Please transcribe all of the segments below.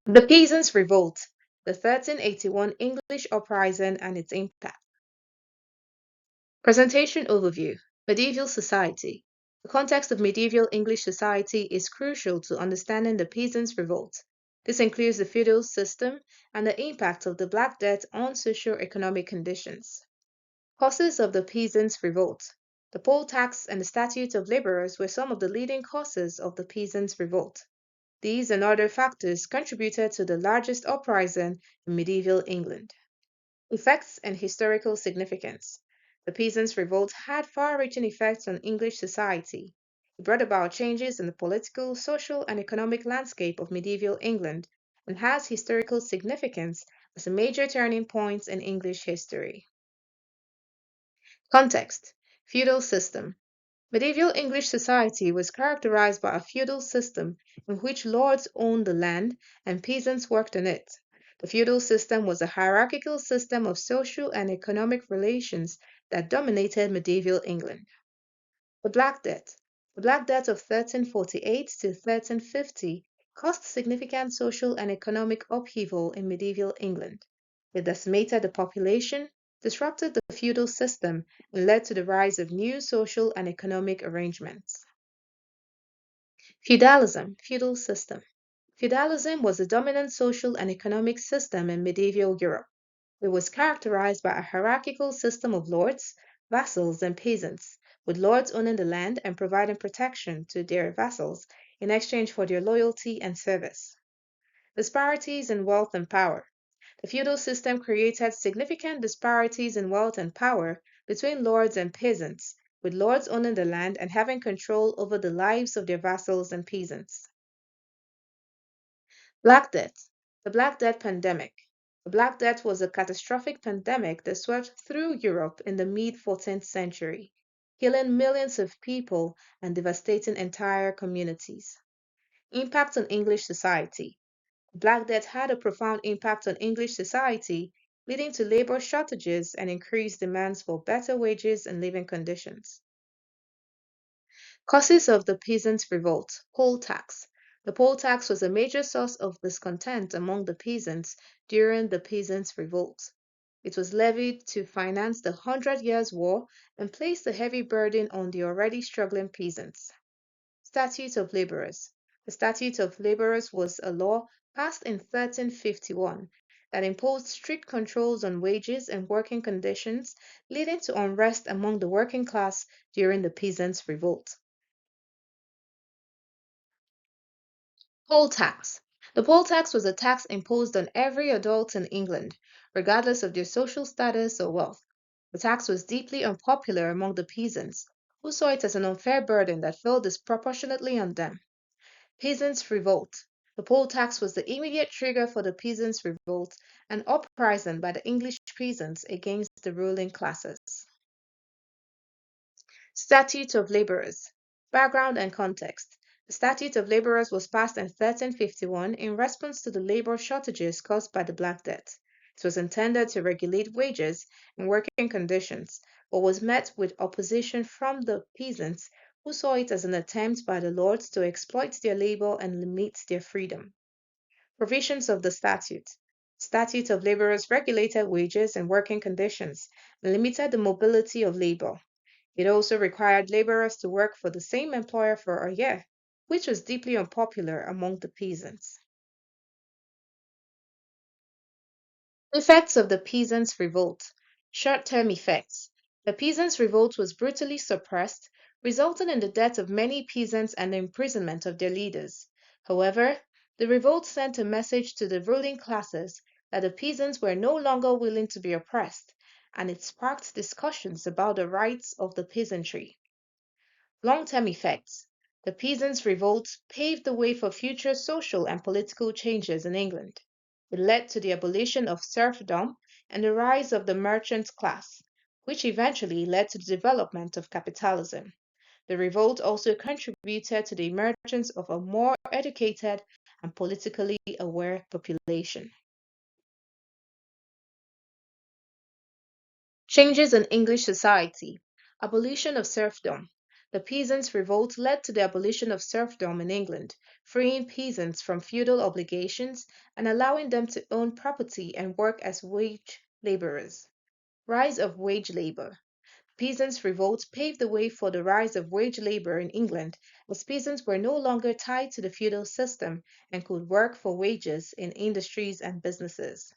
The Peasants Revolt, the 1381 English uprising and its impact. Presentation overview. Medieval society. The context of medieval English society is crucial to understanding the Peasants Revolt. This includes the feudal system and the impact of the Black Death on socio-economic conditions. Causes of the Peasants' Revolt. The poll tax and the Statute of Laborers were some of the leading causes of the Peasants' Revolt. These and other factors contributed to the largest uprising in medieval England. Effects and historical significance. The Peasants' Revolt had far-reaching effects on English society. It brought about changes in the political, social, and economic landscape of medieval England and has historical significance as a major turning point in English history. Context. Feudal system. Medieval English society was characterized by a feudal system in which lords owned the land and peasants worked on it. The feudal system was a hierarchical system of social and economic relations that dominated medieval England. The Black Death. The Black Death of 1348 to 1350 caused significant social and economic upheaval in medieval England. It decimated the population, disrupted the feudal system, and led to the rise of new social and economic arrangements. Feudalism, feudal system. Feudalism was the dominant social and economic system in medieval Europe. It was characterized by a hierarchical system of lords, vassals, and peasants, with lords owning the land and providing protection to their vassals in exchange for their loyalty and service. Disparities in wealth and power. The feudal system created significant disparities in wealth and power between lords and peasants, with lords owning the land and having control over the lives of their vassals and peasants. Black Death. The Black Death pandemic. The Black Death was a catastrophic pandemic that swept through Europe in the mid 14th century, killing millions of people and devastating entire communities. Impact on English society. Black Death had a profound impact on English society, leading to labor shortages and increased demands for better wages and living conditions. Causes of the Peasants' Revolt. Poll tax. The poll tax was a major source of discontent among the peasants during the Peasants' Revolt. It was levied to finance the Hundred Years' War and placed a heavy burden on the already struggling peasants. Statute of Laborers. The Statute of Laborers was a law passed in 1351 that imposed strict controls on wages and working conditions, leading to unrest among the working class during the Peasants' Revolt. Poll tax. The poll tax was a tax imposed on every adult in England, regardless of their social status or wealth. The tax was deeply unpopular among the peasants, who saw it as an unfair burden that fell disproportionately on them. Peasants' Revolt. The poll tax was the immediate trigger for the Peasants' Revolt, an uprising by the English peasants against the ruling classes. Statute of Laborers. Background and context. The Statute of Laborers was passed in 1351 in response to the labor shortages caused by the Black Death. It was intended to regulate wages and working conditions, but was met with opposition from the peasants, who saw it as an attempt by the lords to exploit their labor and limit their freedom. Provisions of the Statute. Statute of Laborers regulated wages and working conditions and limited the mobility of labor. It also required laborers to work for the same employer for a year, which was deeply unpopular among the peasants. Effects of the Peasants' Revolt. Short-term effects. The Peasants' Revolt was brutally suppressed, resulting in the death of many peasants and the imprisonment of their leaders. However, the revolt sent a message to the ruling classes that the peasants were no longer willing to be oppressed, and it sparked discussions about the rights of the peasantry. Long-term effects. The Peasants' Revolt paved the way for future social and political changes in England. It led to the abolition of serfdom and the rise of the merchant class, which eventually led to the development of capitalism. The revolt also contributed to the emergence of a more educated and politically aware population. Changes in English society. Abolition of serfdom. The Peasants' Revolt led to the abolition of serfdom in England, freeing peasants from feudal obligations and allowing them to own property and work as wage laborers. Rise of wage labor. Peasants' Revolt paved the way for the rise of wage labor in England, as peasants were no longer tied to the feudal system and could work for wages in industries and businesses.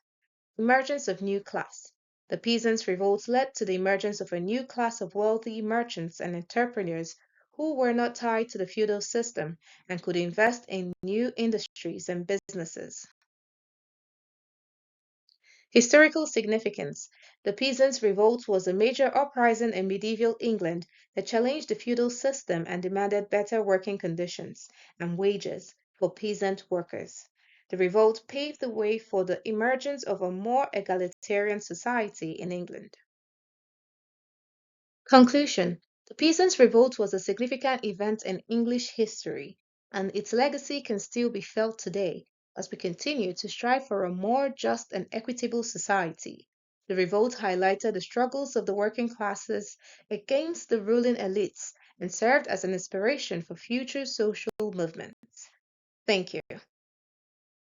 Emergence of new class. The Peasants' Revolt led to the emergence of a new class of wealthy merchants and entrepreneurs who were not tied to the feudal system and could invest in new industries and businesses. Historical significance. The Peasants' Revolt was a major uprising in medieval England that challenged the feudal system and demanded better working conditions and wages for peasant workers. The revolt paved the way for the emergence of a more egalitarian society in England. Conclusion. The Peasants' Revolt was a significant event in English history, and its legacy can still be felt today as we continue to strive for a more just and equitable society. The revolt highlighted the struggles of the working classes against the ruling elites and served as an inspiration for future social movements. Thank you.